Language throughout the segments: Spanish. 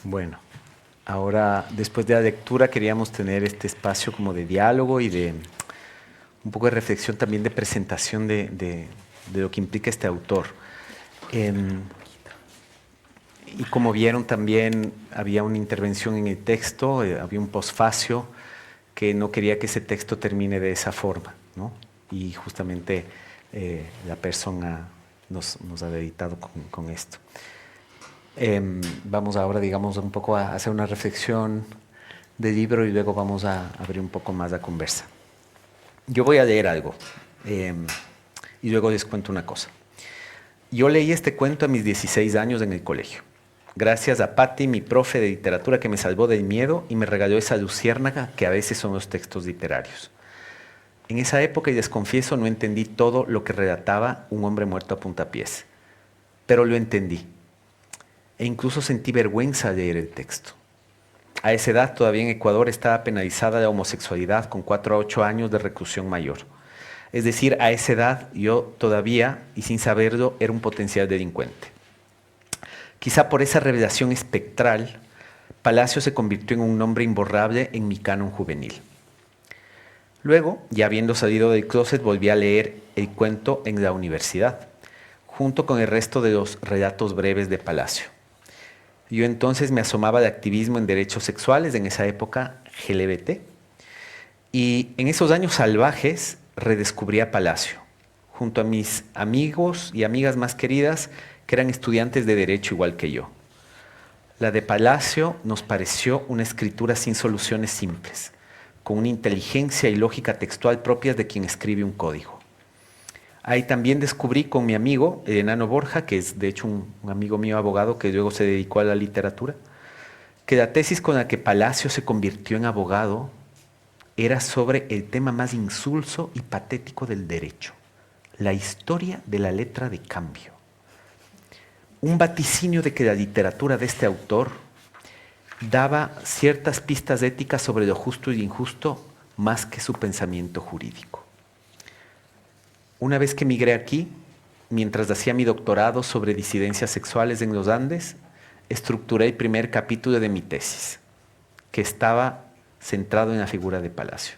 Bueno, ahora después de la lectura queríamos tener este espacio como de diálogo y de un poco de reflexión también de presentación de lo que implica este autor. Em, y como vieron también había una intervención en el texto, había un posfacio que no quería que ese texto termine de esa forma, ¿no? Y justamente la persona nos ha dedicado con esto. Vamos ahora, digamos, un poco a hacer una reflexión del libro y luego vamos a abrir un poco más la conversa. Yo voy a leer algo y luego les cuento una cosa. Yo leí este cuento a mis 16 años en el colegio. Gracias a Patti, mi profe de literatura, que me salvó del miedo y me regaló esa luciérnaga que a veces son los textos literarios. En esa época, y les confieso, no entendí todo lo que relataba Un hombre muerto a puntapiés, pero lo entendí. E incluso sentí vergüenza al leer el texto. A esa edad, todavía en Ecuador estaba penalizada la homosexualidad con 4 a 8 años de reclusión mayor. Es decir, a esa edad yo todavía, y sin saberlo, era un potencial delincuente. Quizá por esa revelación espectral, Palacio se convirtió en un nombre imborrable en mi canon juvenil. Luego, ya habiendo salido del closet, volví a leer el cuento en la universidad, junto con el resto de los relatos breves de Palacio. Yo entonces me asomaba de activismo en derechos sexuales, en esa época LGBT, y en esos años salvajes redescubrí a Palacio, junto a mis amigos y amigas más queridas que eran estudiantes de derecho igual que yo. La de Palacio nos pareció una escritura sin soluciones simples, con una inteligencia y lógica textual propias de quien escribe un código. Ahí también descubrí con mi amigo, el enano Borja, que es de hecho un amigo mío abogado que luego se dedicó a la literatura, que la tesis con la que Palacio se convirtió en abogado era sobre el tema más insulso y patético del derecho, la historia de la letra de cambio. Un vaticinio de que la literatura de este autor daba ciertas pistas éticas sobre lo justo y injusto más que su pensamiento jurídico. Una vez que migré aquí, mientras hacía mi doctorado sobre disidencias sexuales en los Andes, estructuré el primer capítulo de mi tesis, que estaba centrado en la figura de Palacio.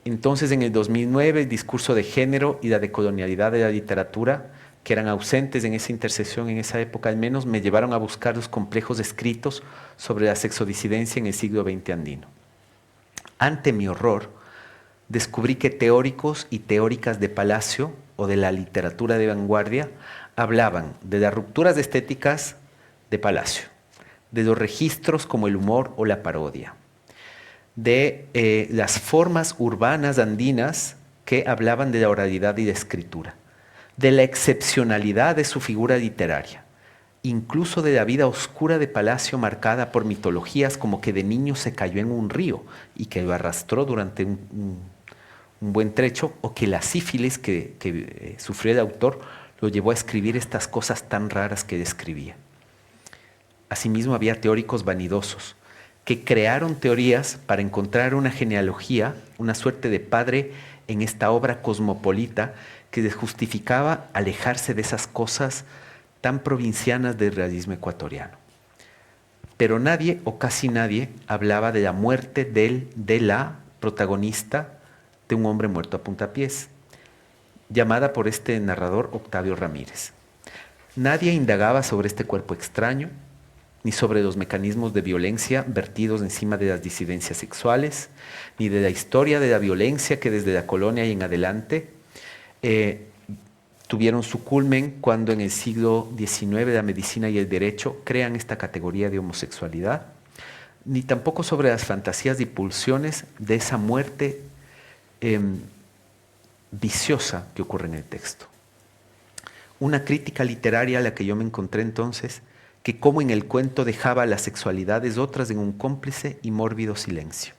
Entonces, en el 2009, el discurso de género y la decolonialidad de la literatura, que eran ausentes en esa intersección, en esa época al menos, me llevaron a buscar los complejos escritos sobre la sexodisidencia en el siglo XX andino. Ante mi horror, descubrí que teóricos y teóricas de Palacio o de la literatura de vanguardia hablaban de las rupturas estéticas de Palacio, de los registros como el humor o la parodia, de las formas urbanas andinas que hablaban de la oralidad y la escritura, de la excepcionalidad de su figura literaria, incluso de la vida oscura de Palacio marcada por mitologías como que de niño se cayó en un río y que lo arrastró durante un buen trecho, o que la sífilis que sufrió el autor lo llevó a escribir estas cosas tan raras que describía. Asimismo, había teóricos vanidosos que crearon teorías para encontrar una genealogía, una suerte de padre en esta obra cosmopolita que les justificaba alejarse de esas cosas tan provincianas del realismo ecuatoriano. Pero nadie o casi nadie hablaba de la muerte de la protagonista de Un hombre muerto a puntapiés, llamada por este narrador Octavio Ramírez. Nadie indagaba sobre este cuerpo extraño, ni sobre los mecanismos de violencia vertidos encima de las disidencias sexuales, ni de la historia de la violencia que desde la colonia y en adelante tuvieron su culmen cuando en el siglo XIX la medicina y el derecho crean esta categoría de homosexualidad, ni tampoco sobre las fantasías y pulsiones de esa muerte viciosa que ocurre en el texto. Una crítica literaria a la que yo me encontré entonces, que como en el cuento dejaba las sexualidades otras en un cómplice y mórbido silencio.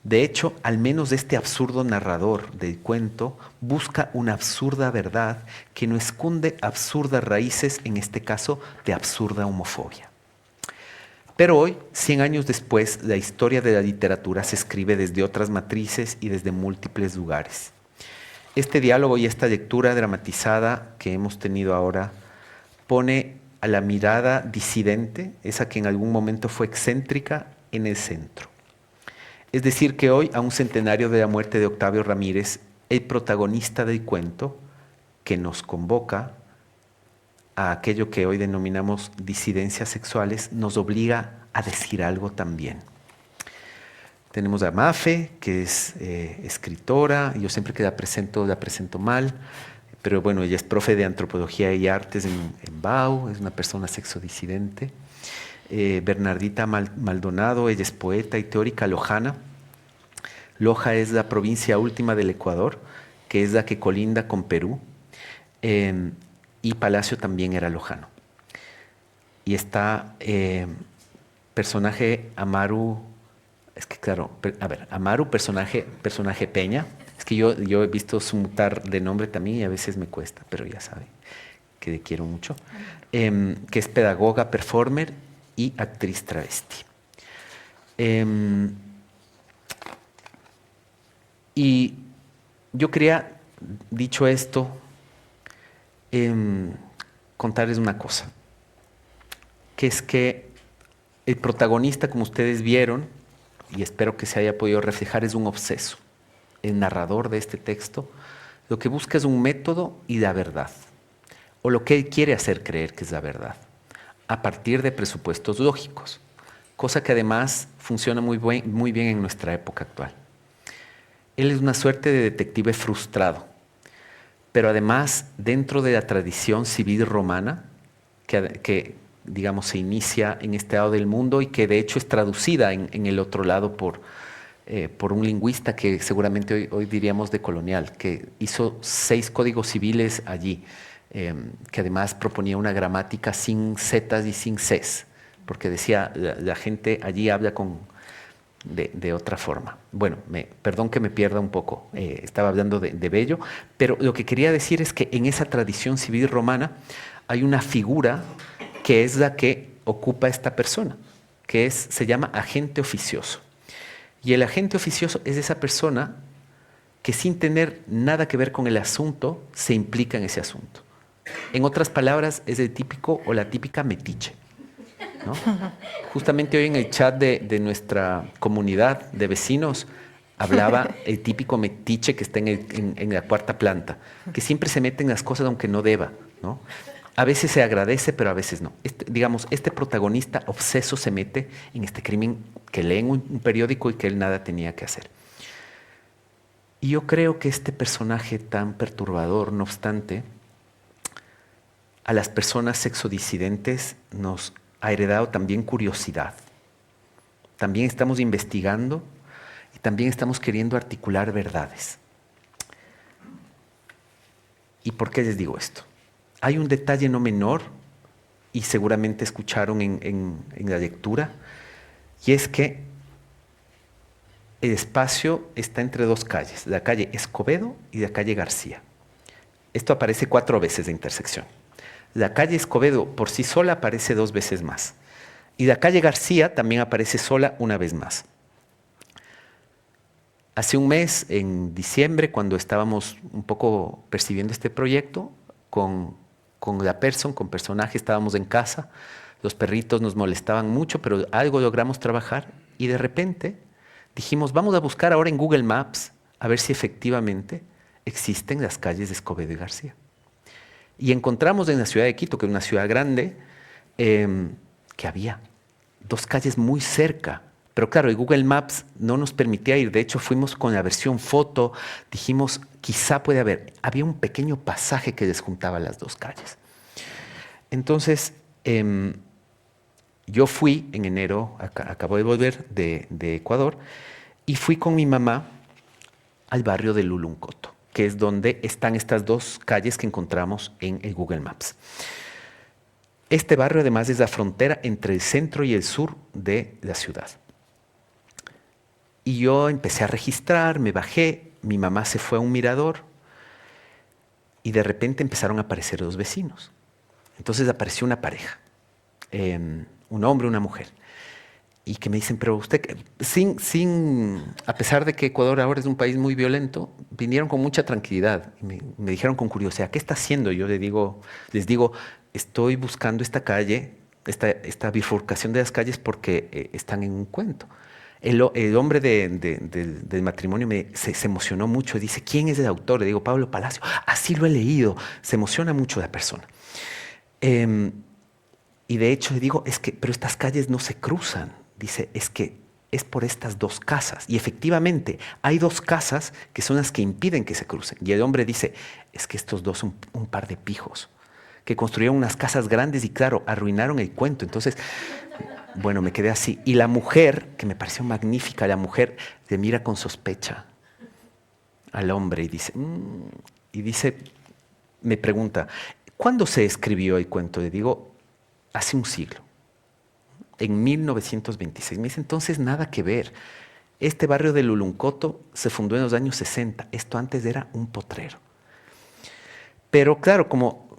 De hecho, al menos este absurdo narrador del cuento busca una absurda verdad que no esconde absurdas raíces, en este caso de absurda homofobia. Pero hoy, 100 años después, la historia de la literatura se escribe desde otras matrices y desde múltiples lugares. Este diálogo y esta lectura dramatizada que hemos tenido ahora pone a la mirada disidente, esa que en algún momento fue excéntrica, en el centro. Es decir, que hoy, a un centenario de la muerte de Octavio Ramírez, el protagonista del cuento que nos convoca a aquello que hoy denominamos disidencias sexuales, nos obliga a decir algo también. Tenemos a Mafe, que es escritora. Yo siempre que la presento mal, pero bueno, ella es profe de antropología y artes en BAU, es una persona sexodisidente. Bernardita Maldonado, ella es poeta y teórica lojana. Loja es la provincia última del Ecuador, que es la que colinda con Perú. Y Palacio también era lojano. Y está personaje Amaru, es que claro, Amaru, personaje Peña. Es que yo he visto su mutar de nombre también y a veces me cuesta, pero ya sabe que le quiero mucho. Que es pedagoga, performer y actriz travesti. Y yo quería, dicho esto, contarles una cosa, que es que el protagonista, como ustedes vieron, y espero que se haya podido reflejar, es un obseso. El narrador de este texto lo que busca es un método y la verdad, o lo que él quiere hacer creer que es la verdad, a partir de presupuestos lógicos, cosa que además funciona muy bien en nuestra época actual. Él es una suerte de detective frustrado, pero además dentro de la tradición civil romana, que digamos se inicia en este lado del mundo y que de hecho es traducida en el otro lado por un lingüista que seguramente hoy diríamos decolonial, que hizo 6 códigos civiles allí, que además proponía una gramática sin zetas y sin ces, porque decía, la gente allí habla de otra forma. Bueno, perdón que me pierda un poco, estaba hablando de Bello, pero lo que quería decir es que en esa tradición civil romana hay una figura que es la que ocupa esta persona, que se llama agente oficioso. Y el agente oficioso es esa persona que sin tener nada que ver con el asunto, se implica en ese asunto. En otras palabras, es el típico o la típica metiche, ¿no? Justamente hoy en el chat de nuestra comunidad de vecinos hablaba el típico metiche que está en la 4ª planta, que siempre se mete en las cosas aunque no deba, ¿no? A veces se agradece, pero a veces no. Este protagonista obseso se mete en este crimen que lee en un periódico y que él nada tenía que hacer. Y yo creo que este personaje tan perturbador, no obstante, a las personas sexodisidentes nos ha heredado también curiosidad. También estamos investigando y también estamos queriendo articular verdades. ¿Y por qué les digo esto? Hay un detalle no menor, y seguramente escucharon en la lectura, y es que el espacio está entre 2 calles, la calle Escobedo y la calle García. Esto aparece 4 veces de intersección. La calle Escobedo por sí sola aparece 2 veces más. Y la calle García también aparece sola una vez más. Hace un mes, en diciembre, cuando estábamos un poco percibiendo este proyecto, con personaje, estábamos en casa, los perritos nos molestaban mucho, pero algo logramos trabajar y de repente dijimos, vamos a buscar ahora en Google Maps a ver si efectivamente existen las calles de Escobedo y García. Y encontramos en la ciudad de Quito, que es una ciudad grande, que había 2 calles muy cerca. Pero claro, el Google Maps no nos permitía ir. De hecho, fuimos con la versión foto. Dijimos, quizá puede haber. Había un pequeño pasaje que desjuntaba las 2 calles. Entonces, yo fui en enero, acabo de volver de Ecuador, y fui con mi mamá al barrio de Luluncoto, que es donde están estas 2 calles que encontramos en el Google Maps. Este barrio además es la frontera entre el centro y el sur de la ciudad. Y yo empecé a registrar, me bajé, mi mamá se fue a un mirador y de repente empezaron a aparecer 2 vecinos. Entonces apareció una pareja, un hombre y una mujer. Y que me dicen, pero usted, a pesar de que Ecuador ahora es un país muy violento, vinieron con mucha tranquilidad. Y me dijeron con curiosidad, ¿qué está haciendo? Yo les digo, estoy buscando esta calle, esta bifurcación de las calles porque están en un cuento. El hombre del matrimonio se emocionó mucho y dice, ¿quién es el autor? Le digo, Pablo Palacio. Así lo he leído. Se emociona mucho la persona. Em, y de hecho le digo, pero estas calles no se cruzan. Dice, es que es por estas dos casas. Y efectivamente, hay dos casas que son las que impiden que se crucen. Y el hombre dice, es que estos dos son un par de pijos que construyeron unas casas grandes y claro, arruinaron el cuento. Entonces, bueno, me quedé así. Y la mujer, que me pareció magnífica, la mujer le mira con sospecha al hombre y dice, y dice, me pregunta, ¿cuándo se escribió el cuento? Le digo, hace un siglo, en 1926. Me dice, entonces nada que ver. Este barrio de Luluncoto se fundó en los años 60. Esto antes era un potrero. Pero claro, como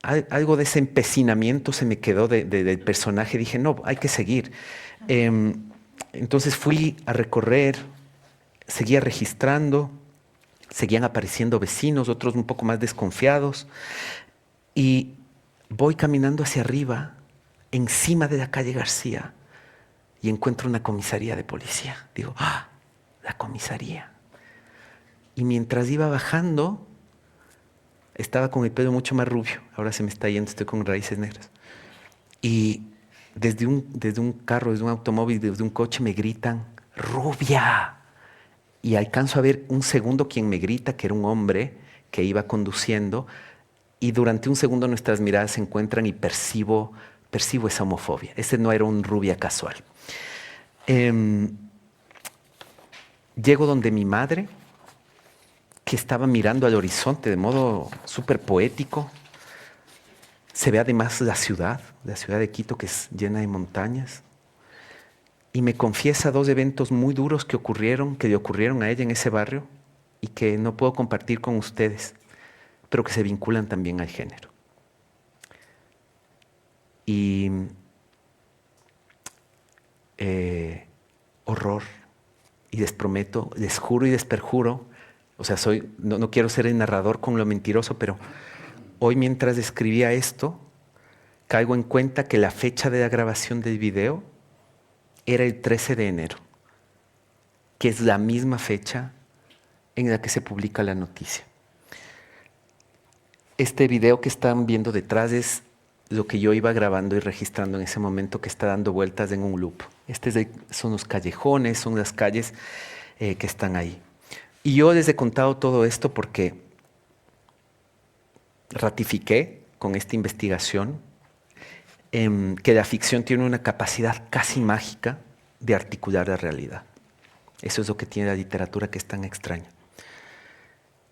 algo de ese empecinamiento se me quedó del personaje, dije, no, hay que seguir. Entonces fui a recorrer, seguía registrando, seguían apareciendo vecinos, otros un poco más desconfiados, y voy caminando hacia arriba, encima de la calle García, y encuentro una comisaría de policía. Digo, ¡ah! La comisaría. Y mientras iba bajando, estaba con el pelo mucho más rubio. Ahora se me está yendo, estoy con raíces negras. Y desde un carro, desde un automóvil, desde un coche me gritan, ¡rubia! Y alcanzo a ver un segundo quien me grita, que era un hombre que iba conduciendo. Y durante un segundo nuestras miradas se encuentran y percibo esa homofobia. Ese no era un rubia casual. Llego donde mi madre, que estaba mirando al horizonte de modo súper poético. Se ve además la ciudad de Quito, que es llena de montañas. Y me confiesa dos eventos muy duros que le ocurrieron a ella en ese barrio y que no puedo compartir con ustedes, pero que se vinculan también al género. Y horror. Y les prometo, les juro y les perjuro, o sea, no quiero ser el narrador con lo mentiroso, pero hoy mientras escribía esto, caigo en cuenta que la fecha de la grabación del video era el 13 de enero, que es la misma fecha en la que se publica la noticia. Este video que están viendo detrás es lo que yo iba grabando y registrando en ese momento, que está dando vueltas en un loop. Son los callejones, son las calles que están ahí. Y yo les he contado todo esto porque ratifiqué con esta investigación que la ficción tiene una capacidad casi mágica de articular la realidad. Eso es lo que tiene la literatura, que es tan extraña.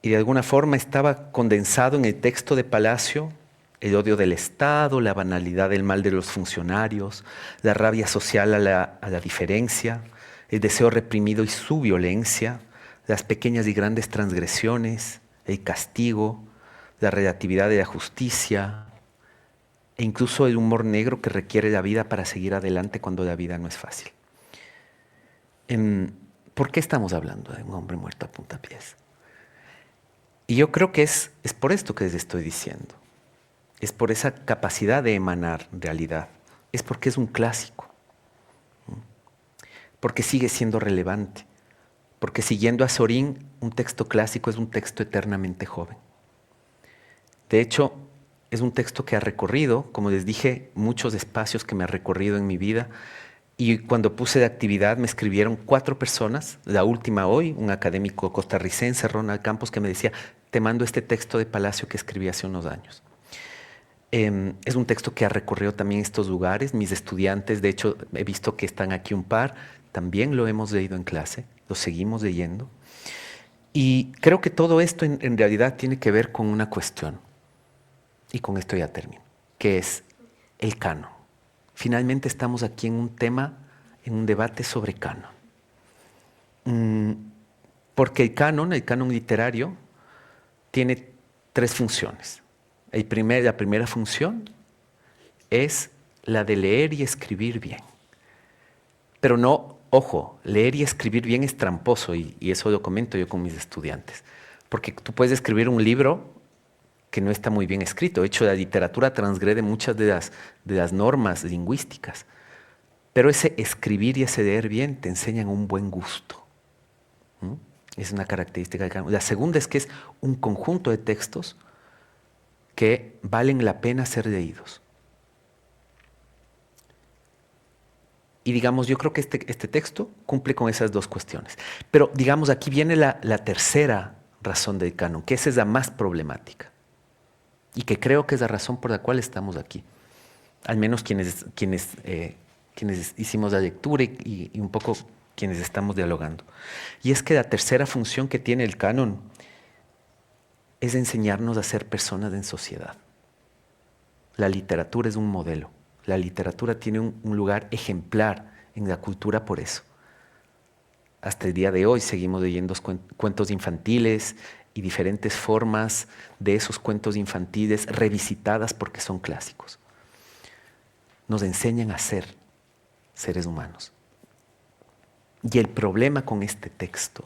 Y de alguna forma estaba condensado en el texto de Palacio el odio del Estado, la banalidad del mal de los funcionarios, la rabia social a la diferencia, el deseo reprimido y su violencia, las pequeñas y grandes transgresiones, el castigo, la relatividad de la justicia, e incluso el humor negro que requiere la vida para seguir adelante cuando la vida no es fácil. ¿Por qué estamos hablando de un hombre muerto a puntapiés? Y yo creo que es por esto que les estoy diciendo. Es por esa capacidad de emanar realidad. Es porque es un clásico. Porque sigue siendo relevante. Porque siguiendo a Sorín, un texto clásico es un texto eternamente joven. De hecho, es un texto que ha recorrido, como les dije, muchos espacios que me ha recorrido en mi vida. Y cuando puse de actividad me escribieron 4 personas, la última hoy, un académico costarricense, Ronald Campos, que me decía, te mando este texto de Palacio que escribí hace unos años. Es un texto que ha recorrido también estos lugares. Mis estudiantes, de hecho, he visto que están aquí un par, también lo hemos leído en clase, lo seguimos leyendo. Y creo que todo esto en realidad tiene que ver con una cuestión, y con esto ya termino, que es el canon. Finalmente estamos aquí en un tema, en un debate sobre canon. Porque el canon literario, tiene 3 funciones. La primera función es la de leer y escribir bien. Pero no, ojo, leer y escribir bien es tramposo y eso lo comento yo con mis estudiantes. Porque tú puedes escribir un libro que no está muy bien escrito. De hecho, la literatura transgrede muchas de las normas lingüísticas. Pero ese escribir y ese leer bien te enseñan un buen gusto. ¿Mm? Es una característica del canon. La segunda es que es un conjunto de textos que valen la pena ser leídos. Y digamos, yo creo que este texto cumple con esas dos cuestiones. Pero digamos, aquí viene la tercera razón del canon, que esa es la más problemática. Y que creo que es la razón por la cual estamos aquí. Al menos quienes hicimos la lectura y un poco quienes estamos dialogando. Y es que la tercera función que tiene el canon es enseñarnos a ser personas en sociedad. La literatura es un modelo. La literatura tiene un lugar ejemplar en la cultura por eso. Hasta el día de hoy seguimos leyendo cuentos infantiles y diferentes formas de esos cuentos infantiles revisitadas porque son clásicos. Nos enseñan a ser seres humanos. Y el problema con este texto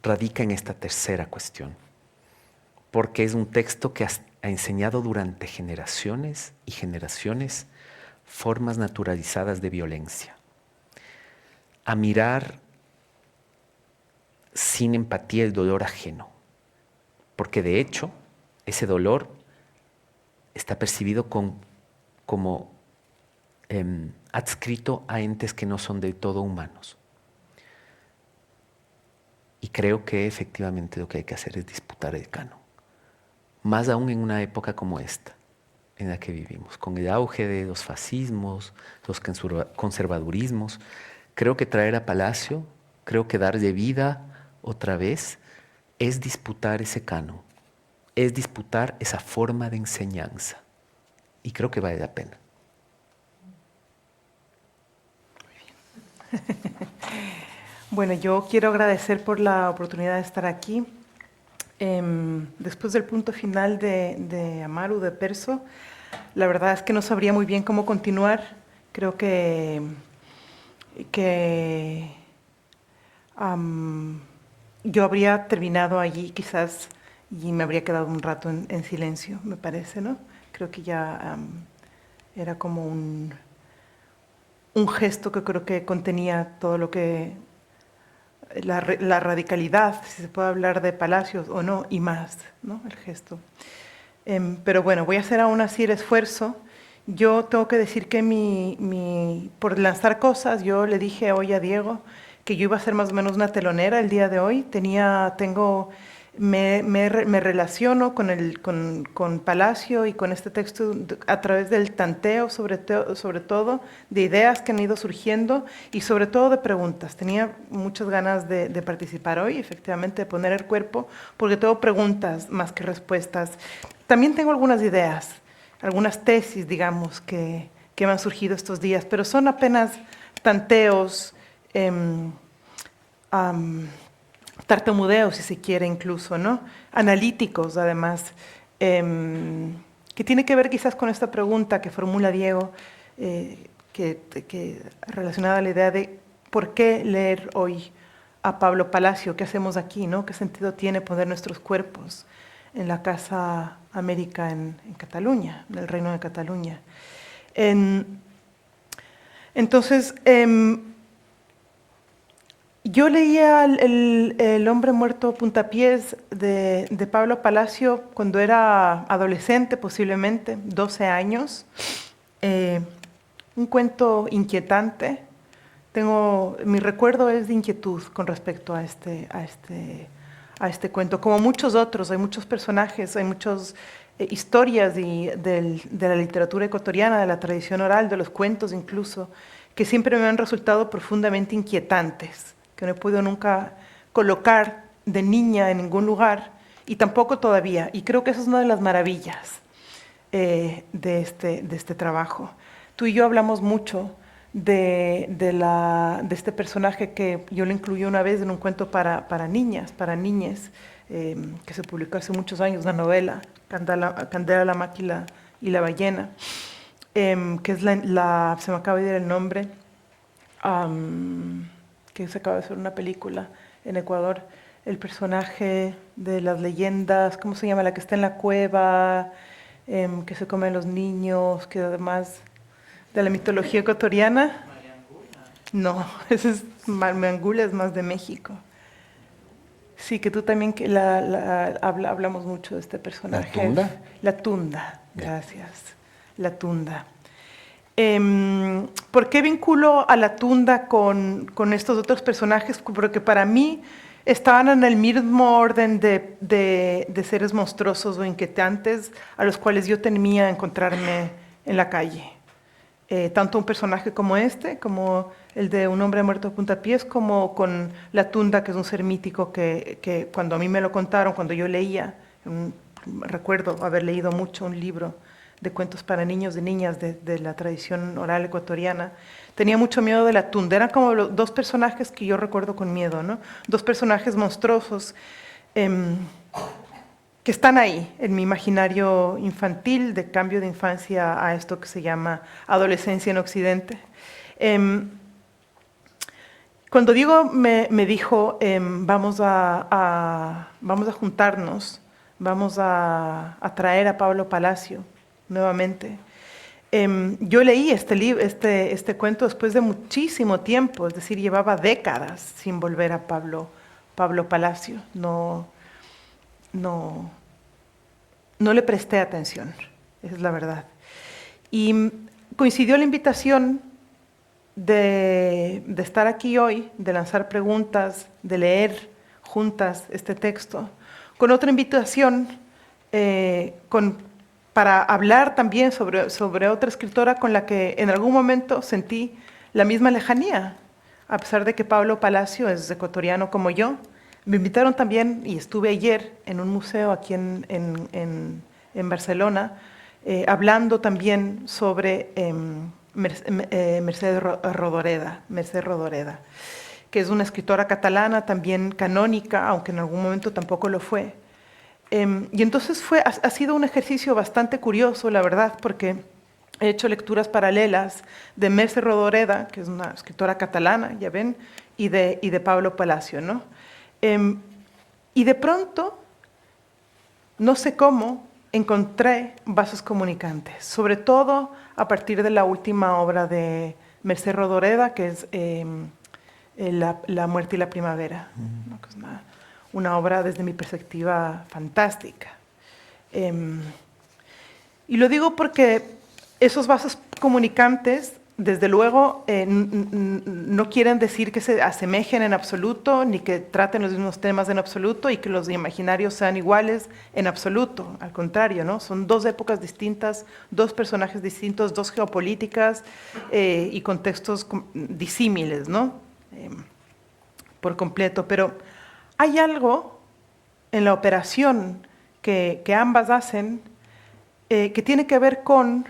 radica en esta tercera cuestión, porque es un texto que ha enseñado durante generaciones y generaciones formas naturalizadas de violencia, a mirar sin empatía el dolor ajeno, porque de hecho ese dolor está percibido como adscrito a entes que no son del todo humanos. Y creo que efectivamente lo que hay que hacer es disputar el canon, más aún en una época como esta, en la que vivimos, con el auge de los fascismos, los conservadurismos. Creo que traer a Palacio, creo que darle vida otra vez, es disputar ese canon, es disputar esa forma de enseñanza. Y creo que vale la pena. Bueno, yo quiero agradecer por la oportunidad de estar aquí. Después del punto final de Amaru, de Perso, la verdad es que no sabría muy bien cómo continuar. Creo que yo habría terminado allí quizás y me habría quedado un rato en silencio, me parece, ¿no? Creo que ya era como un gesto que creo que contenía todo lo que la radicalidad, si se puede hablar de Palacios o no, y más, ¿no? El gesto. Pero bueno, voy a hacer aún así el esfuerzo. Yo tengo que decir que por lanzar cosas, yo le dije hoy a Diego que yo iba a ser más o menos una telonera el día de hoy. Me relaciono con Palacio y con este texto a través del tanteo, sobre todo, de ideas que han ido surgiendo y sobre todo de preguntas. Tenía muchas ganas de participar hoy, efectivamente, de poner el cuerpo, porque tengo preguntas más que respuestas. También tengo algunas ideas, algunas tesis, digamos, que me han surgido estos días, pero son apenas tanteos, tartamudeos, si se quiere incluso, ¿no? Analíticos, además, que tiene que ver quizás con esta pregunta que formula Diego, que relacionada a la idea de por qué leer hoy a Pablo Palacio, qué hacemos aquí, ¿no? ¿Qué sentido tiene poner nuestros cuerpos en la Casa América en Cataluña, en el Reino de Cataluña? Entonces, yo leía El hombre muerto a puntapiés de Pablo Palacio cuando era adolescente, posiblemente, 12 años. Un cuento inquietante. Mi recuerdo es de inquietud con respecto a este cuento. Como muchos otros, hay muchos personajes, hay muchas historias de la literatura ecuatoriana, de la tradición oral, de los cuentos incluso, que siempre me han resultado profundamente inquietantes, que no he podido nunca colocar de niña en ningún lugar y tampoco todavía. Y creo que esa es una de las maravillas de este trabajo. Tú y yo hablamos mucho de este personaje que yo lo incluí una vez en un cuento para niñas, para niñes, que se publicó hace muchos años, una novela, Candela, la máquina y la ballena, que es se me acaba de ir el nombre, que se acaba de hacer una película en Ecuador, el personaje de las leyendas, ¿cómo se llama? La que está en la cueva, que se comen los niños, que además de la mitología ecuatoriana. No, ese es Mangula, es más de México. Sí, que tú también hablamos mucho de este personaje. ¿La Tunda? La Tunda, gracias. La Tunda. ¿Por qué vinculo a la Tunda con estos otros personajes? Porque para mí estaban en el mismo orden de seres monstruosos o inquietantes a los cuales yo temía encontrarme en la calle. Tanto un personaje como este, como el de Un hombre muerto a puntapiés, como con la Tunda, que es un ser mítico que cuando a mí me lo contaron, cuando yo leía, recuerdo haber leído mucho un libro de cuentos para niños y niñas de la tradición oral ecuatoriana, tenía mucho miedo de la Tunda. Eran como los dos personajes que yo recuerdo con miedo, ¿no? Dos personajes monstruosos que están ahí en mi imaginario infantil, de cambio de infancia a esto que se llama adolescencia en Occidente. Cuando Diego me dijo, vamos a juntarnos, vamos a traer a Pablo Palacio nuevamente, yo leí este cuento después de muchísimo tiempo, es decir, llevaba décadas sin volver a Pablo Palacio. No le presté atención, esa es la verdad. Y coincidió la invitación de estar aquí hoy, de lanzar preguntas, de leer juntas este texto, con otra invitación para hablar también sobre otra escritora con la que en algún momento sentí la misma lejanía, a pesar de que Pablo Palacio es ecuatoriano como yo. Me invitaron también, y estuve ayer en un museo aquí en Barcelona, hablando también sobre Mercè Rodoreda, que es una escritora catalana, también canónica, aunque en algún momento tampoco lo fue. Y entonces ha sido un ejercicio bastante curioso, la verdad, porque he hecho lecturas paralelas de Mercè Rodoreda, que es una escritora catalana, ya ven, y de Pablo Palacio, ¿no? Y de pronto, no sé cómo, encontré vasos comunicantes, sobre todo a partir de la última obra de Mercè Rodoreda, que es La muerte y la primavera, ¿no? Que es una obra desde mi perspectiva fantástica. Y lo digo porque esos vasos comunicantes, desde luego, no quieren decir que se asemejen en absoluto, ni que traten los mismos temas en absoluto, y que los imaginarios sean iguales en absoluto. Al contrario, ¿no? Son dos épocas distintas, dos personajes distintos, dos geopolíticas y contextos disímiles, ¿no? Por completo. Pero hay algo en la operación que ambas hacen que tiene que ver con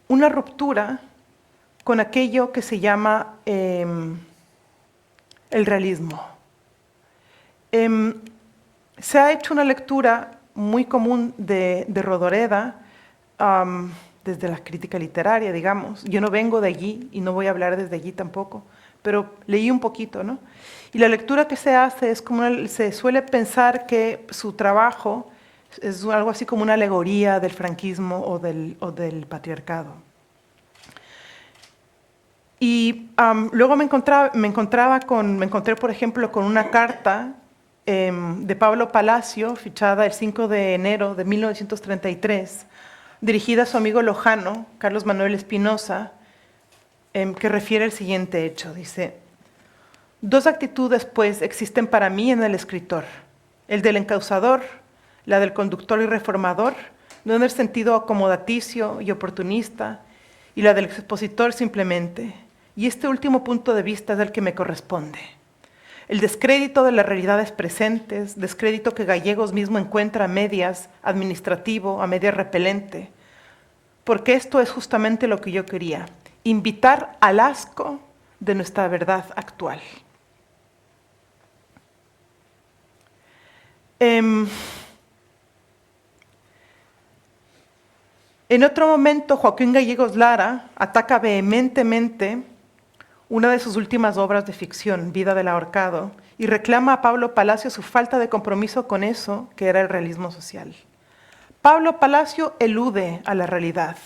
una ruptura con aquello que se llama el realismo. Se ha hecho una lectura muy común de Rodoreda desde la crítica literaria, digamos. Yo no vengo de allí y no voy a hablar desde allí tampoco, pero leí un poquito, ¿no? Y la lectura que se hace es como se suele pensar que su trabajo es algo así como una alegoría del franquismo o del patriarcado. Y luego me encontré, por ejemplo, con una carta de Pablo Palacio, fichada el 5 de enero de 1933, dirigida a su amigo lojano, Carlos Manuel Espinosa, que refiere el siguiente hecho. Dice: dos actitudes, pues, existen para mí en el escritor: el del encausador, la del conductor y reformador, no en el sentido acomodaticio y oportunista, y la del expositor simplemente. Y este último punto de vista es el que me corresponde. El descrédito de las realidades presentes, descrédito que Gallegos mismo encuentra a medias administrativo, a medias repelente, porque esto es justamente lo que yo quería: invitar al asco de nuestra verdad actual. En otro momento, Joaquín Gallegos Lara ataca vehementemente una de sus últimas obras de ficción, Vida del ahorcado, y reclama a Pablo Palacio su falta de compromiso con eso que era el realismo social. Pablo Palacio elude a la realidad,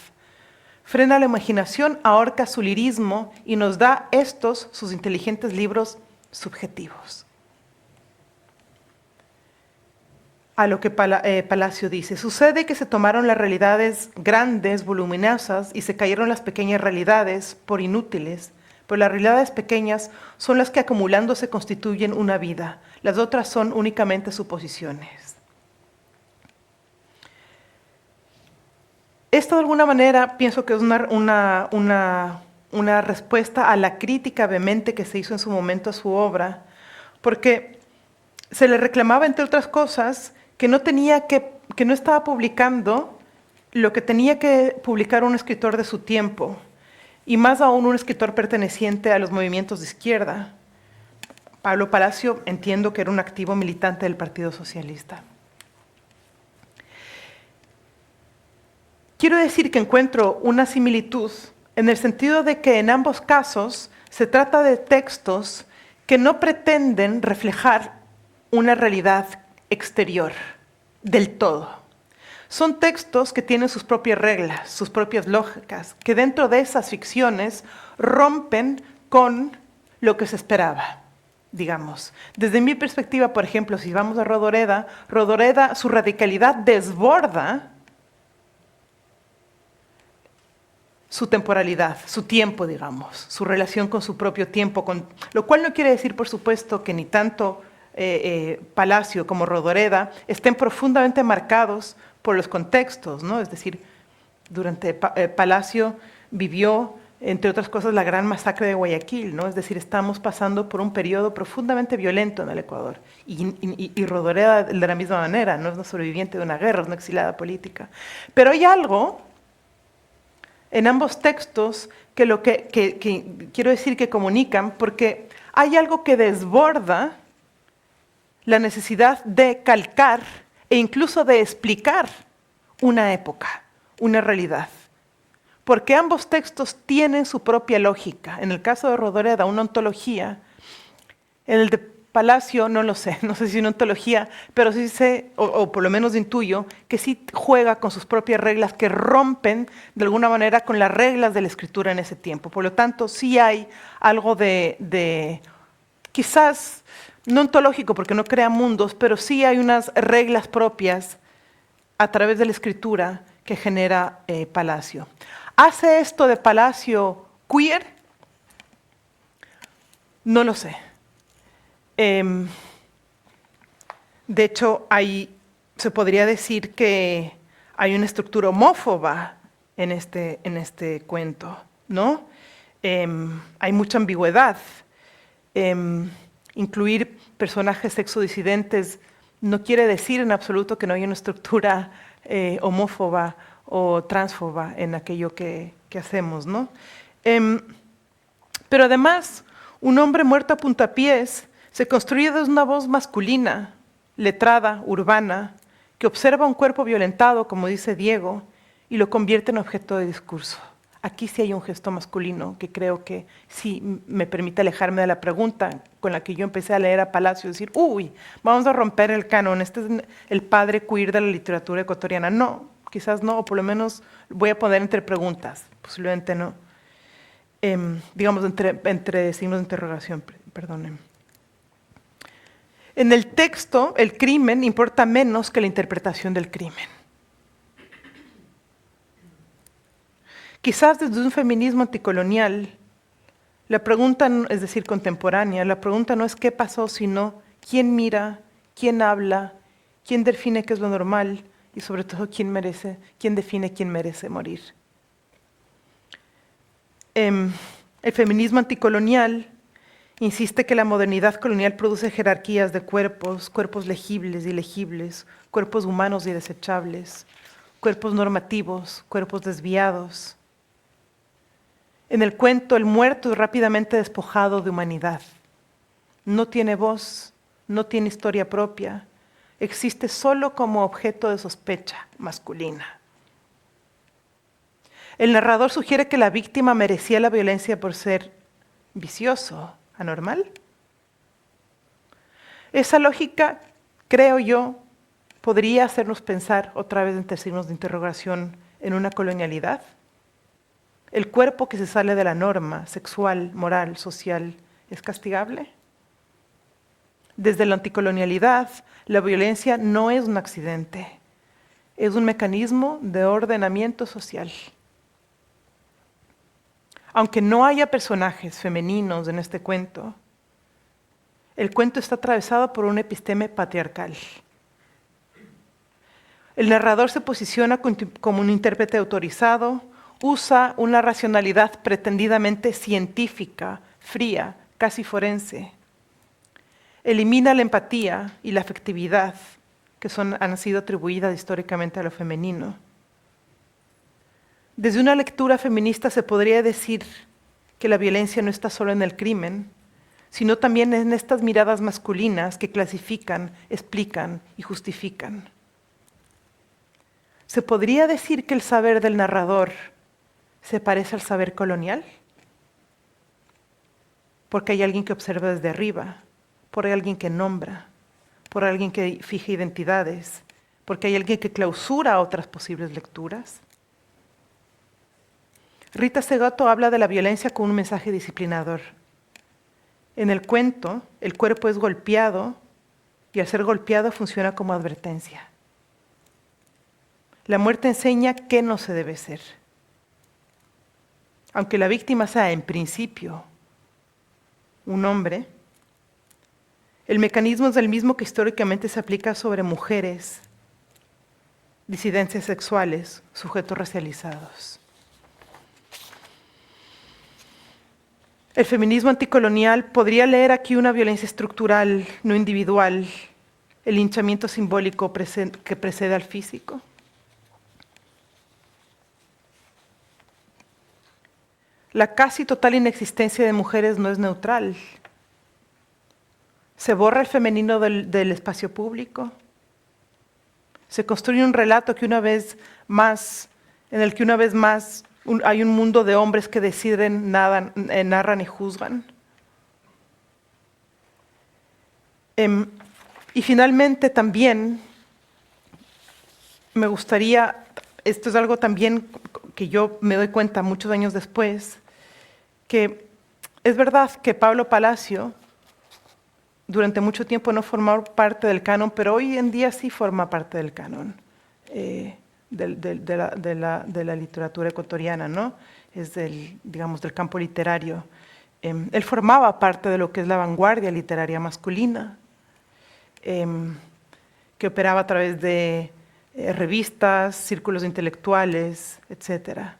frena la imaginación, ahorca su lirismo y nos da estos, sus inteligentes libros subjetivos. A lo que Palacio dice, sucede que se tomaron las realidades grandes, voluminosas, y se cayeron las pequeñas realidades por inútiles, pero las realidades pequeñas son las que acumulándose constituyen una vida, las otras son únicamente suposiciones. Esto de alguna manera pienso que es una respuesta a la crítica vehemente que se hizo en su momento a su obra, porque se le reclamaba, entre otras cosas, que no estaba publicando lo que tenía que publicar un escritor de su tiempo, y más aún un escritor perteneciente a los movimientos de izquierda. Pablo Palacio, entiendo que era un activo militante del Partido Socialista. Quiero decir que encuentro una similitud en el sentido de que en ambos casos se trata de textos que no pretenden reflejar una realidad exterior del todo. Son textos que tienen sus propias reglas, sus propias lógicas, que dentro de esas ficciones rompen con lo que se esperaba, digamos. Desde mi perspectiva, por ejemplo, si vamos a Rodoreda, su radicalidad desborda su temporalidad, su tiempo, digamos, su relación con su propio tiempo, lo cual no quiere decir, por supuesto, que ni tanto Palacio como Rodoreda estén profundamente marcados por los contextos, ¿no? Es decir, durante Palacio vivió, entre otras cosas, la gran masacre de Guayaquil, ¿no? Es decir, estamos pasando por un periodo profundamente violento en el Ecuador. Y Rodoreda de la misma manera, no es una sobreviviente de una guerra, es una exiliada política. Pero hay algo en ambos textos que quiero decir que comunican, porque hay algo que desborda la necesidad de calcar e incluso de explicar una época, una realidad. Porque ambos textos tienen su propia lógica. En el caso de Rodoreda, una ontología. En el de Palacio, no lo sé, no sé si una ontología, pero sí sé, o por lo menos intuyo, que sí juega con sus propias reglas que rompen de alguna manera con las reglas de la escritura en ese tiempo. Por lo tanto, sí hay algo de quizás no ontológico porque no crea mundos, pero sí hay unas reglas propias a través de la escritura que genera Palacio. ¿Hace esto de Palacio queer? No lo sé. De hecho, se podría decir que hay una estructura homófoba en este cuento, ¿no? Hay mucha ambigüedad. Incluir personajes sexodisidentes no quiere decir en absoluto que no haya una estructura homófoba o transfoba en aquello que hacemos, ¿no? Pero además, un hombre muerto a puntapiés se construye desde una voz masculina, letrada, urbana, que observa un cuerpo violentado, como dice Diego, y lo convierte en objeto de discurso. Aquí sí hay un gesto masculino que creo que sí me permite alejarme de la pregunta con la que yo empecé a leer a Palacio, decir, uy, vamos a romper el canon, este es el padre queer de la literatura ecuatoriana. No, quizás no, o por lo menos voy a poner entre preguntas, posiblemente no. Digamos, entre signos de interrogación, perdonen. En el texto, el crimen importa menos que la interpretación del crimen. Quizás desde un feminismo anticolonial, la pregunta, es decir, contemporánea, la pregunta no es qué pasó, sino quién mira, quién habla, quién define qué es lo normal y sobre todo quién define quién merece morir. El feminismo anticolonial insiste que la modernidad colonial produce jerarquías de cuerpos legibles y ilegibles, cuerpos humanos y desechables, cuerpos normativos, cuerpos desviados. En el cuento, el muerto es rápidamente despojado de humanidad. No tiene voz, no tiene historia propia, existe solo como objeto de sospecha masculina. El narrador sugiere que la víctima merecía la violencia por ser vicioso, anormal. Esa lógica, creo yo, podría hacernos pensar otra vez en signos de interrogación en una colonialidad. ¿El cuerpo que se sale de la norma sexual, moral, social, es castigable? Desde la anticolonialidad, la violencia no es un accidente, es un mecanismo de ordenamiento social. Aunque no haya personajes femeninos en este cuento, el cuento está atravesado por un episteme patriarcal. El narrador se posiciona como un intérprete autorizado, usa una racionalidad pretendidamente científica, fría, casi forense. Elimina la empatía y la afectividad que han sido atribuidas históricamente a lo femenino. Desde una lectura feminista se podría decir que la violencia no está solo en el crimen, sino también en estas miradas masculinas que clasifican, explican y justifican. ¿Se podría decir que el saber del narrador se parece al saber colonial? Porque hay alguien que observa desde arriba, porque hay alguien que nombra, porque hay alguien que fija identidades, porque hay alguien que clausura otras posibles lecturas. Rita Segato habla de la violencia con un mensaje disciplinador. En el cuento, el cuerpo es golpeado y al ser golpeado funciona como advertencia. La muerte enseña qué no se debe ser. Aunque la víctima sea en principio un hombre, el mecanismo es el mismo que históricamente se aplica sobre mujeres, disidencias sexuales, sujetos racializados. El feminismo anticolonial podría leer aquí una violencia estructural, no individual, el linchamiento simbólico que precede al físico. La casi total inexistencia de mujeres no es neutral. Se borra el femenino del espacio público. Se construye un relato que en el que una vez más hay un mundo de hombres que deciden, narran y juzgan. Y finalmente también me gustaría, esto es algo también que yo me doy cuenta muchos años después, que es verdad que Pablo Palacio durante mucho tiempo no formó parte del canon, pero hoy en día sí forma parte del canon de la literatura ecuatoriana, ¿no? Es del campo literario. Él formaba parte de lo que es la vanguardia literaria masculina, que operaba a través de revistas, círculos intelectuales, etc.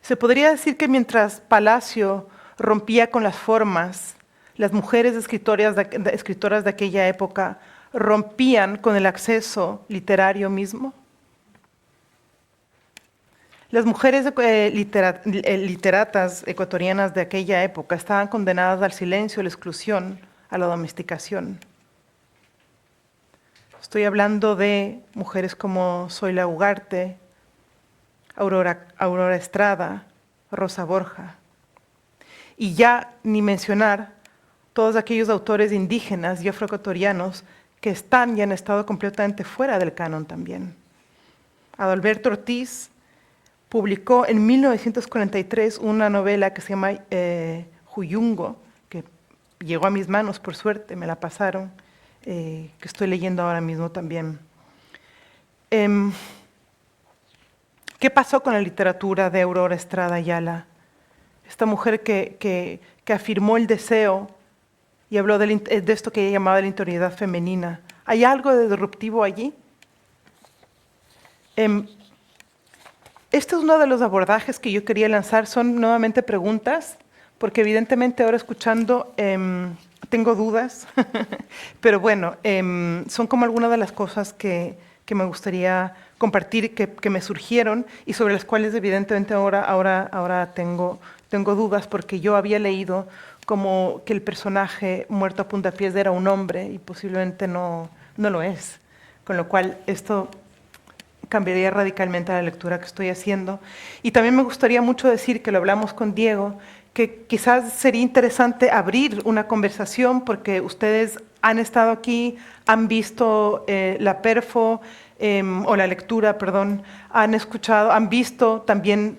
Se podría decir que mientras Palacio rompía con las formas, las mujeres escritoras de aquella época rompían con el acceso literario mismo. Las mujeres literatas ecuatorianas de aquella época estaban condenadas al silencio, a la exclusión, a la domesticación. Estoy hablando de mujeres como Zoila Ugarte, Aurora Estrada, Rosa Borja. Y ya ni mencionar todos aquellos autores indígenas y afroecuatorianos que están y han estado completamente fuera del canon también. Adalberto Ortiz publicó en 1943 una novela que se llama Juyungo, que llegó a mis manos por suerte, me la pasaron, que estoy leyendo ahora mismo también. ¿Qué pasó con la literatura de Aurora Estrada Ayala? Esta mujer que afirmó el deseo y habló de esto que ella llamaba la interioridad femenina. ¿Hay algo de disruptivo allí? Este es uno de los abordajes que yo quería lanzar, son nuevamente preguntas, porque evidentemente ahora escuchando tengo dudas, pero bueno, son como algunas de las cosas que me gustaría compartir, que me surgieron y sobre las cuales evidentemente ahora tengo dudas, porque yo había leído como que el personaje muerto a puntapiés era un hombre y posiblemente no lo es. Con lo cual esto cambiaría radicalmente la lectura que estoy haciendo. Y también me gustaría mucho decir, que lo hablamos con Diego, que quizás sería interesante abrir una conversación, porque ustedes han estado aquí, han visto la perfo, o la lectura, perdón, han escuchado, han visto también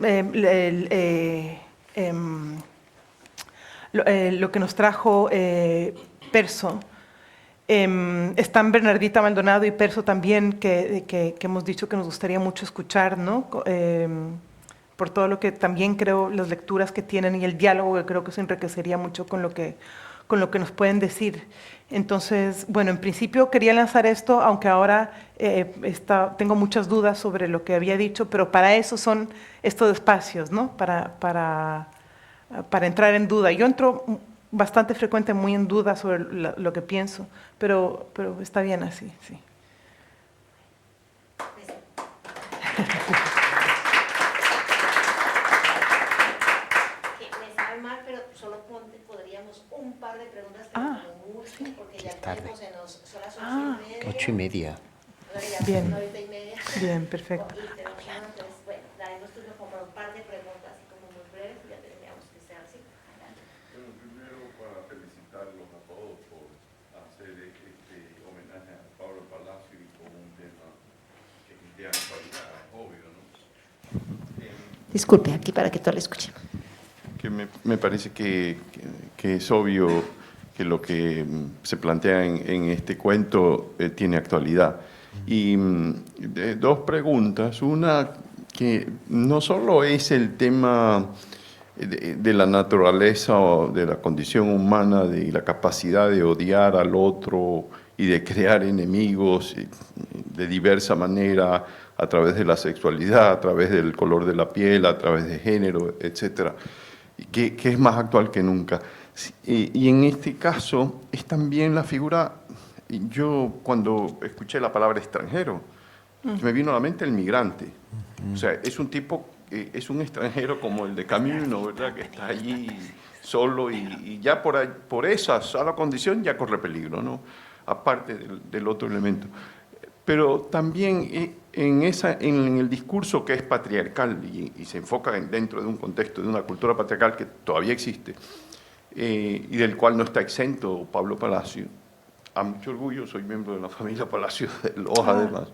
lo que nos trajo Perso. Están Bernardita Maldonado y Perso también, que hemos dicho que nos gustaría mucho escuchar, ¿no? Por todo lo que también creo, las lecturas que tienen y el diálogo, que creo que se enriquecería mucho con lo que nos pueden decir. Entonces, bueno, en principio quería lanzar esto, aunque ahora tengo muchas dudas sobre lo que había dicho, pero para eso son estos espacios, ¿no? Para entrar en duda. Yo entro bastante frecuente muy en duda sobre lo que pienso, pero está bien así, sí. Me sabe mal, pero solo podríamos un par de preguntas, como mucho, porque ya tenemos son las 8:30. 8:30. Bien. 9:30. Bien, perfecto. Entonces, bueno, daremos turno como para un par de preguntas, así como muy breves, y ya tendríamos que ser así. Bueno, primero para felicitarlos a todos por hacer este homenaje a Pablo Palacio y con un tema que es de actualidad, obvio, ¿no? Disculpe, aquí para que todos lo escuchen. Que me parece que es obvio que lo que se plantea en este cuento tiene actualidad. Y dos preguntas. Una, que no solo es el tema de la naturaleza o de la condición humana, de la capacidad de odiar al otro y de crear enemigos de diversa manera a través de la sexualidad, a través del color de la piel, a través de género, etcétera, que es más actual que nunca. Y en este caso es también la figura. Yo cuando escuché la palabra extranjero, me vino a la mente el migrante. O sea, es un tipo, es un extranjero como el de Camino, ¿verdad? Que está allí solo y ya por esa sola condición ya corre peligro, ¿no? Aparte del otro elemento. Pero también en el discurso que es patriarcal y se enfoca dentro de un contexto de una cultura patriarcal que todavía existe y del cual no está exento Pablo Palacio. A mucho orgullo, soy miembro de la familia Palacio de Loja, además.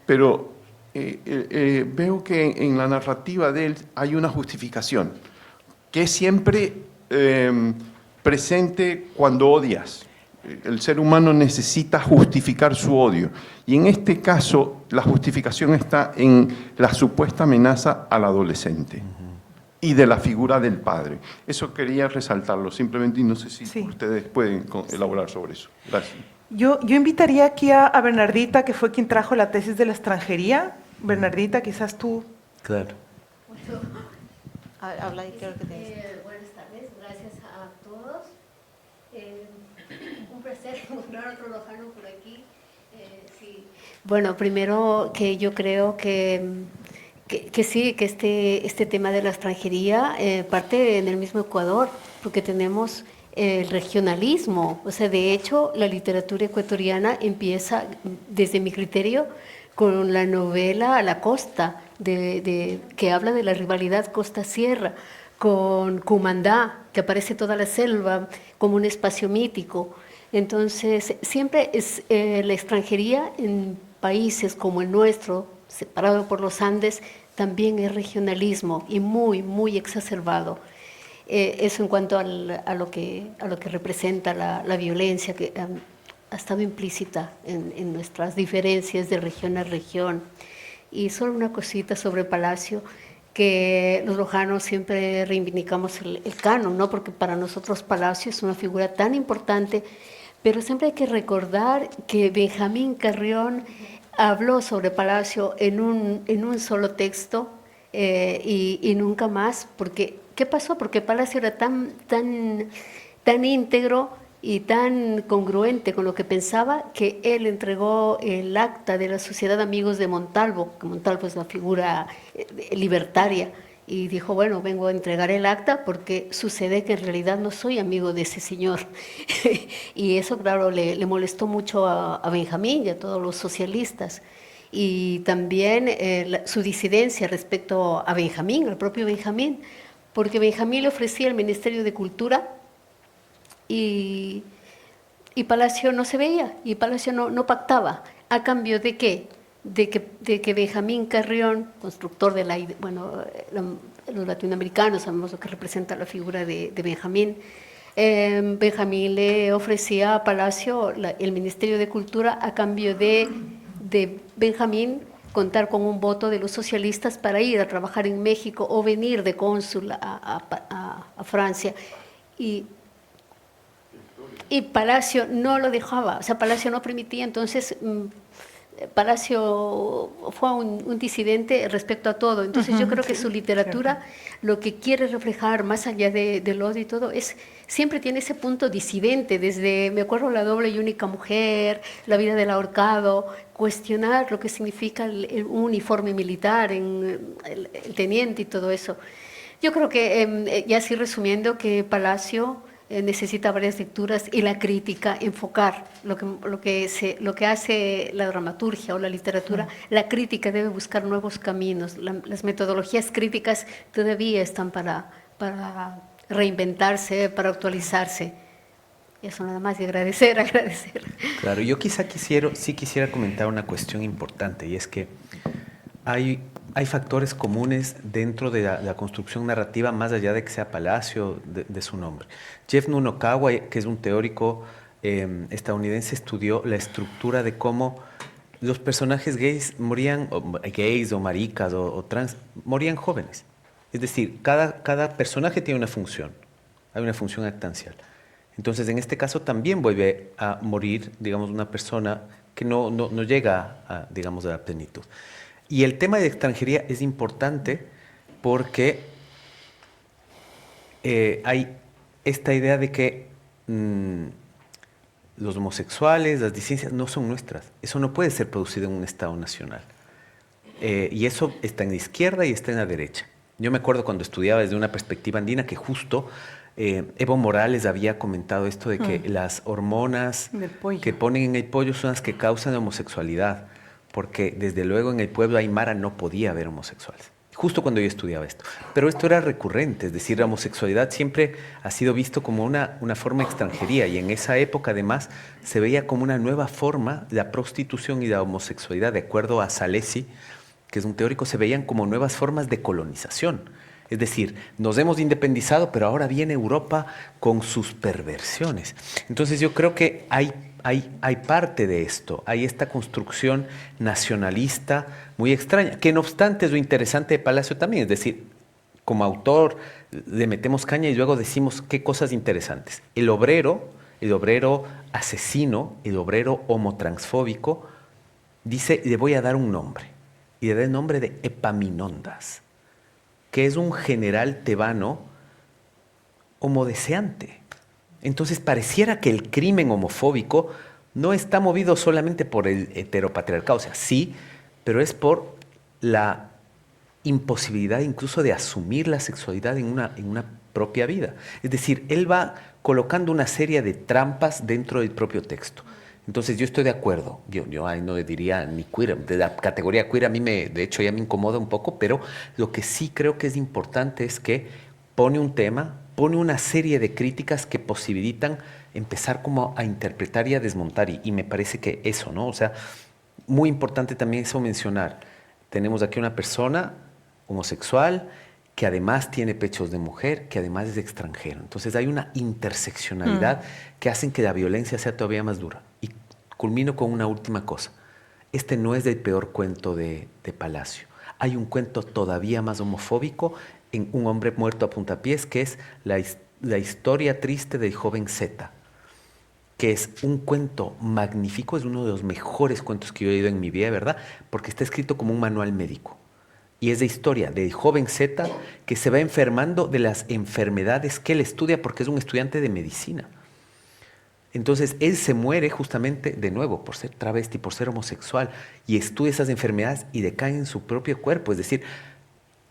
Pero veo que en la narrativa de él hay una justificación, que es siempre presente cuando odias. El ser humano necesita justificar su odio. Y en este caso, la justificación está en la supuesta amenaza al adolescente y de la figura del padre. Eso quería resaltarlo simplemente, y no sé si ustedes pueden elaborar sobre eso. Gracias. Yo invitaría aquí a Bernardita, que fue quien trajo la tesis de la extranjería. Bernardita, quizás tú. Claro. Habla y creo que te buenas tardes, gracias a todos. Un placer encontrar otro lojano por aquí. Sí. Bueno, primero que yo creo que sí, que este tema de la extranjería parte en el mismo Ecuador, porque tenemos el regionalismo. O sea, de hecho, la literatura ecuatoriana empieza, desde mi criterio, con la novela A la costa, que habla de la rivalidad costa-sierra, con Cumandá, que aparece toda la selva como un espacio mítico. Entonces, siempre es la extranjería en países como el nuestro, separado por los Andes, también es regionalismo y muy, muy exacerbado. Eso en cuanto a lo que representa la violencia que ha estado implícita en nuestras diferencias de región a región. Y solo una cosita sobre Palacio, que los lojanos siempre reivindicamos el canon, ¿no? Porque para nosotros Palacio es una figura tan importante, pero siempre hay que recordar que Benjamín Carrión habló sobre Palacio en un solo texto y nunca más, porque ¿qué pasó? Porque Palacio era tan íntegro y tan congruente con lo que pensaba, que él entregó el acta de la Sociedad de Amigos de Montalvo, que Montalvo es una figura libertaria, y dijo, bueno, vengo a entregar el acta porque sucede que en realidad no soy amigo de ese señor. Y eso, claro, le molestó mucho a Benjamín y a todos los socialistas. y también su disidencia respecto a Benjamín, al propio Benjamín, porque Benjamín le ofrecía el Ministerio de Cultura y Palacio no se veía, y Palacio no pactaba. ¿A cambio de qué? De que Benjamín Carrión, constructor de los latinoamericanos sabemos lo que representa la figura de Benjamín, Benjamín le ofrecía a Palacio el Ministerio de Cultura a cambio de Benjamín contar con un voto de los socialistas para ir a trabajar en México o venir de cónsul a Francia. Y Palacio no lo dejaba, o sea, Palacio no permitía, entonces Palacio fue un disidente respecto a todo. Entonces yo creo que su literatura lo que quiere reflejar, más allá del odio y todo, siempre tiene ese punto disidente, desde, me acuerdo, La doble y única mujer, La vida del ahorcado, cuestionar lo que significa un uniforme militar, el teniente y todo eso. Yo creo que, ya así resumiendo, que Palacio necesita varias lecturas y la crítica, enfocar lo que hace la dramaturgia o la literatura. La crítica debe buscar nuevos caminos. Las metodologías críticas todavía están para reinventarse, para actualizarse. Eso nada más, y agradecer. Claro, yo quisiera comentar una cuestión importante, y es que hay factores comunes dentro de la construcción narrativa, más allá de que sea Palacio de su nombre. Jeff Nunokawa, que es un teórico estadounidense, estudió la estructura de cómo los personajes gays morían, gays o maricas o trans, morían jóvenes. Es decir, cada personaje tiene una función, hay una función actancial. Entonces, en este caso también vuelve a morir, digamos, una persona que no llega a, digamos, a la plenitud. Y el tema de extranjería es importante porque hay esta idea de que los homosexuales, las disidencias no son nuestras. Eso no puede ser producido en un Estado nacional. Y eso está en la izquierda y está en la derecha. Yo me acuerdo cuando estudiaba desde una perspectiva andina que justo Evo Morales había comentado esto de que las hormonas que ponen en el pollo son las que causan homosexualidad, porque desde luego en el pueblo aymara no podía haber homosexuales. Justo cuando yo estudiaba esto. Pero esto era recurrente, es decir, la homosexualidad siempre ha sido visto como una forma de extranjería, y en esa época además se veía como una nueva forma, la prostitución y la homosexualidad, de acuerdo a Salesi, que es un teórico, se veían como nuevas formas de colonización. Es decir, nos hemos independizado, pero ahora viene Europa con sus perversiones. Entonces yo creo que hay parte de esto, hay esta construcción nacionalista muy extraña, que no obstante es lo interesante de Palacio también, es decir, como autor le metemos caña y luego decimos qué cosas interesantes. El obrero asesino, el obrero homotransfóbico, dice, le voy a dar un nombre, y le da el nombre de Epaminondas, que es un general tebano homodeseante. Entonces pareciera que el crimen homofóbico no está movido solamente por el heteropatriarcado, o sea, sí, pero es por la imposibilidad incluso de asumir la sexualidad en una propia vida. Es decir, él va colocando una serie de trampas dentro del propio texto. Entonces yo estoy de acuerdo, yo ahí no diría ni queer, de la categoría queer a mí de hecho ya me incomoda un poco, pero lo que sí creo que es importante es que pone un tema, pone una serie de críticas que posibilitan empezar como a interpretar y a desmontar, y me parece que eso, ¿no? O sea, muy importante también eso mencionar. Tenemos aquí una persona homosexual que además tiene pechos de mujer, que además es extranjero. Entonces hay una interseccionalidad que hacen que la violencia sea todavía más dura. Y culmino con una última cosa. Este no es el peor cuento de Palacio. Hay un cuento todavía más homofóbico en Un hombre muerto a puntapiés, que es la historia triste del joven Z, que es un cuento magnífico, es uno de los mejores cuentos que yo he leído en mi vida, ¿verdad? Porque está escrito como un manual médico. Y es de historia del joven Z que se va enfermando de las enfermedades que él estudia porque es un estudiante de medicina. Entonces él se muere justamente de nuevo por ser travesti, por ser homosexual, y estudia esas enfermedades y decae en su propio cuerpo. Es decir,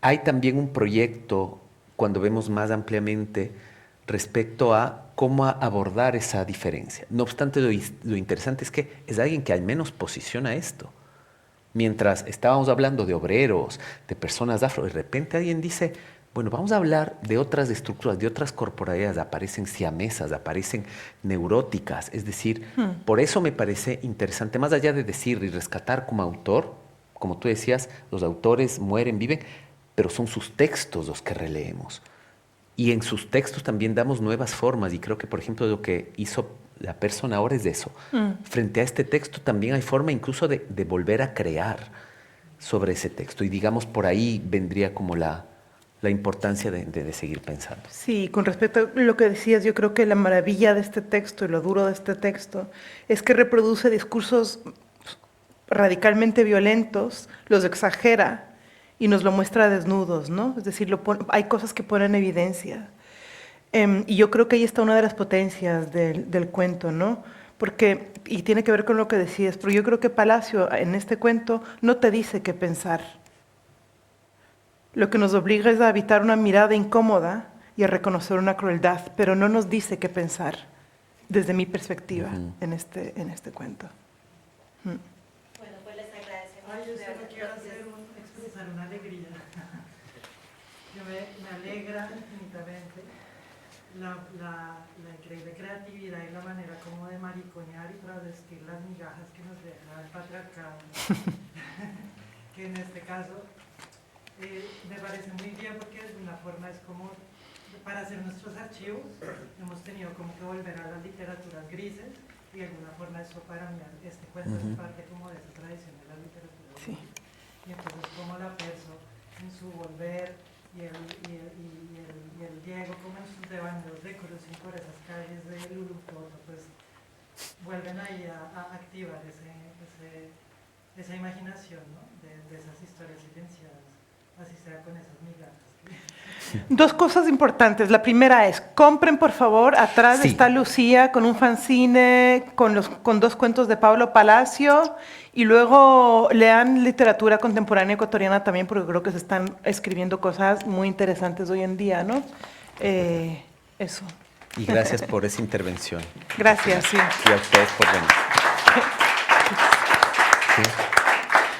hay también un proyecto, cuando vemos más ampliamente, respecto a cómo abordar esa diferencia. No obstante, lo interesante es que es alguien que al menos posiciona esto. Mientras estábamos hablando de obreros, de personas afro, de repente alguien dice, bueno, vamos a hablar de otras estructuras, de otras corporalidades, aparecen siamesas, aparecen neuróticas, es decir, por eso me parece interesante, más allá de decir y rescatar como autor, como tú decías, los autores mueren, viven, pero son sus textos los que releemos. Y en sus textos también damos nuevas formas, y creo que, por ejemplo, lo que hizo la persona ahora es de eso. Frente a este texto también hay forma incluso de volver a crear sobre ese texto, y digamos, por ahí vendría como la importancia de seguir pensando. Sí, con respecto a lo que decías, yo creo que la maravilla de este texto y lo duro de este texto es que reproduce discursos radicalmente violentos, los exagera y nos lo muestra desnudos, ¿no? Es decir, hay cosas que ponen en evidencia. Y yo creo que ahí está una de las potencias del cuento, ¿no? Porque, y tiene que ver con lo que decías, pero yo creo que Palacio en este cuento no te dice qué pensar. Lo que nos obliga es a evitar una mirada incómoda y a reconocer una crueldad, pero no nos dice qué pensar, desde mi perspectiva, en este cuento. Bueno, pues les agradecemos. Ay, yo solo quiero expresar una alegría. Me alegra infinitamente la increíble creatividad y la manera como de mariconear y travestir las migajas que nos deja el patriarcado. Que en este caso me parece muy bien porque de una forma es como, para hacer nuestros archivos, hemos tenido como que volver a las literaturas grises y de alguna forma eso para mí, este cuento es parte como de esa tradición de la literatura. Sí. Y entonces como la Perso en su volver y el Diego como en sus devaneos de crucing por esas calles de Lulupoto, pues vuelven ahí a activar esa imaginación, ¿no? de esas historias silenciadas, así sea con esas migajas. Dos cosas importantes. La primera es, compren por favor, atrás Sí. está Lucía con un fanzine, con 2 cuentos de Pablo Palacio, y luego lean literatura contemporánea ecuatoriana también, porque creo que se están escribiendo cosas muy interesantes hoy en día, ¿no? Eso. Y gracias por esa intervención. Gracias, sí. Y a ustedes por venir.